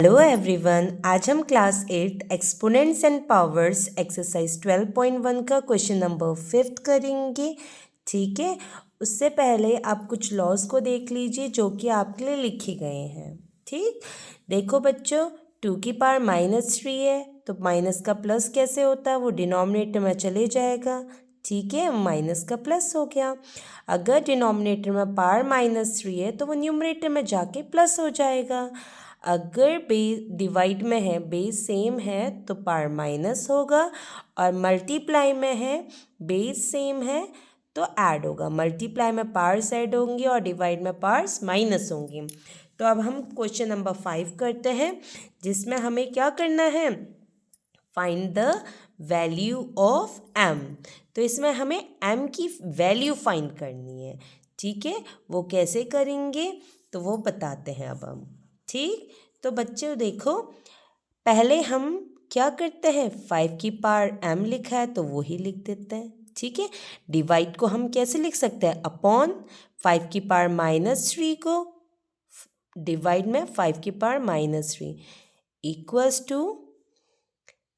Hello everyone, आज हम class 8 exponents and powers exercise 12.1 का क्वेश्चन नंबर 5 करेंगे। ठीक है, उससे पहले आप कुछ लॉज को देख लीजिए जो कि आपके लिए लिखे गए हैं। ठीक, देखो बच्चों, 2 की पावर -3 है तो माइनस का प्लस कैसे होता है, वो डिनोमिनेटर में चले जाएगा। ठीक है, माइनस का प्लस हो गया। अगर डिनोमिनेटर में पावर -3 है तो वो न्यूमरेटर में जाके प्लस हो जाएगा। अगर बेस डिवाइड में है, बेस सेम है तो पावर माइनस होगा, और मल्टीप्लाई में है, बेस सेम है तो ऐड होगा। मल्टीप्लाई में पावर्स ऐड होंगी और डिवाइड में पावर्स माइनस होंगी। तो अब हम क्वेश्चन नंबर 5 करते हैं, जिसमें हमें क्या करना है, find the value of m। तो इसमें हमें m की वैल्यू फाइंड करनी है। ठीक है, वो कैसे करेंगे तो वो बताते हैं अब हम। ठीक, तो बच्चे देखो, पहले हम क्या करते हैं, 5 की पावर m लिखा है तो वो ही लिख देते हैं। ठीक है, डिवाइड को हम कैसे लिख सकते हैं, अपॉन 5 की पावर -3 को डिवाइड में 5 की पावर -3 इक्वल्स टू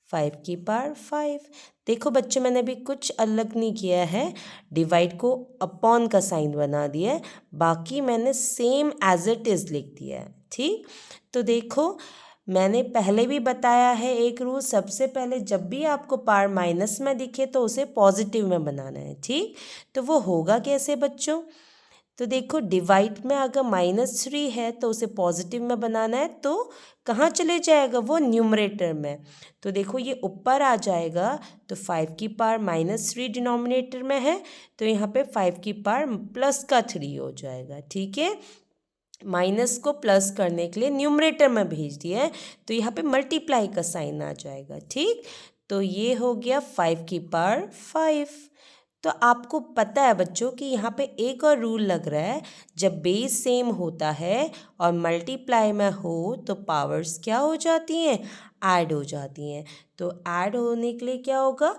5 की पावर 5। देखो बच्चे, मैंने अभी कुछ अलग नहीं किया है, डिवाइड को अपॉन का साइन बना दिया है, बाकी मैंने सेम एज इट इज़ लिख दिया है। ठीक, तो देखो मैंने पहले भी बताया है एक रूल, सबसे पहले जब भी आपको पावर माइनस में दिखे तो उसे पॉजिटिव में बनाना है। ठीक, तो वो होगा कैसे बच्चों, तो देखो डिवाइड में अगर -3 है तो उसे पॉजिटिव में बनाना है, तो कहाँ चले जाएगा, वो न्यूमरेटर में। तो देखो ये ऊपर आ जाएगा, तो 5 की पावर -3 डिनोमिनेटर में है तो यहाँ पे 5 की पावर प्लस का 3 हो जाएगा। ठीक है, माइनस को प्लस करने के लिए न्यूमरेटर में भेज दिया है तो यहाँ पे मल्टीप्लाई का साइन आ जाएगा। ठीक, तो ये हो गया 5 की पावर 5। तो आपको पता है बच्चों कि यहाँ पे एक और रूल लग रहा है, जब बेस सेम होता है और मल्टीप्लाई में हो तो पावर्स क्या हो जाती हैं, ऐड हो जाती हैं। तो ऐड होने के लिए क्या होगा,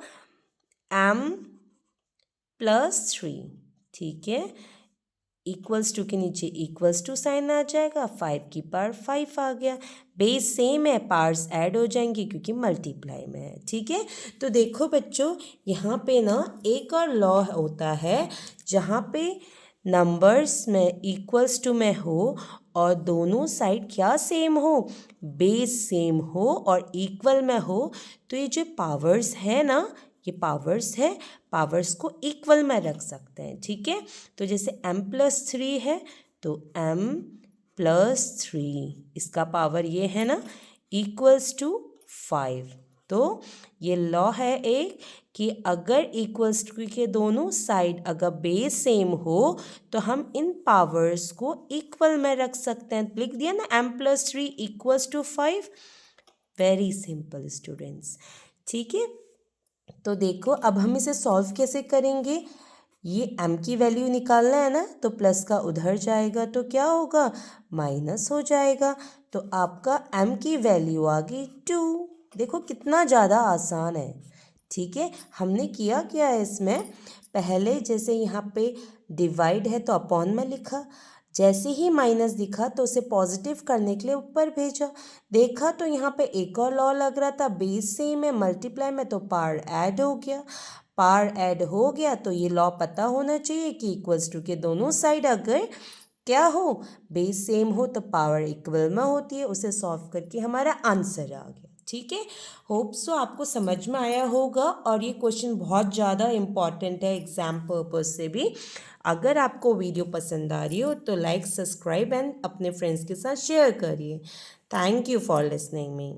m+3। ठीक है, इक्वल्स टू के नीचे इक्वल्स टू साइन आ जाएगा, 5 की पावर 5 आ गया। बेस सेम है, पावर्स ऐड हो जाएंगी क्योंकि मल्टीप्लाई में है। ठीक है, तो देखो बच्चों, यहाँ पे ना एक और लॉ होता है, जहाँ पे नंबर्स में इक्वल्स टू में हो और दोनों साइड क्या सेम हो, बेस सेम हो और इक्वल में हो, तो ये जो पावर्स है ना, ये पावर्स है, पावर्स को इक्वल में रख सकते हैं। ठीक है, तो जैसे m+3 है तो m+3, इसका पावर ये है ना, इक्वल्स टू 5। तो ये लॉ है एक कि अगर इक्वल्स टू के दोनों साइड अगर बेस सेम हो तो हम इन पावर्स को इक्वल में रख सकते हैं। लिख दिया ना, m+3 equals to 5। Very simple students. ठीक है, तो देखो अब हम इसे सॉल्व कैसे करेंगे, ये m की वैल्यू निकालना है ना, तो प्लस का उधर जाएगा तो क्या होगा, माइनस हो जाएगा। तो आपका m की वैल्यू आ गई 2। देखो कितना ज़्यादा आसान है। ठीक है, हमने किया क्या है इसमें, पहले जैसे यहाँ पे डिवाइड है तो अपॉन में लिखा, जैसे ही माइनस दिखा तो उसे पॉजिटिव करने के लिए ऊपर भेजा। देखा तो यहाँ पे एक और लॉ लग रहा था, बेस सेम है, मल्टीप्लाई में तो पावर ऐड हो गया। पावर ऐड हो गया तो ये लॉ पता होना चाहिए कि इक्वल्स टू के दोनों साइड अगर क्या हो, बेस सेम हो तो पावर इक्वल में होती है। उसे सॉल्व करके हमारा आंसर आ गया। ठीक है, होप सो आपको समझ में आया होगा, और ये क्वेश्चन बहुत ज़्यादा इम्पॉर्टेंट है एग्जाम पर्पज से भी। अगर आपको वीडियो पसंद आ रही हो तो लाइक, सब्सक्राइब एंड अपने फ्रेंड्स के साथ शेयर करिए। Thank you for listening me.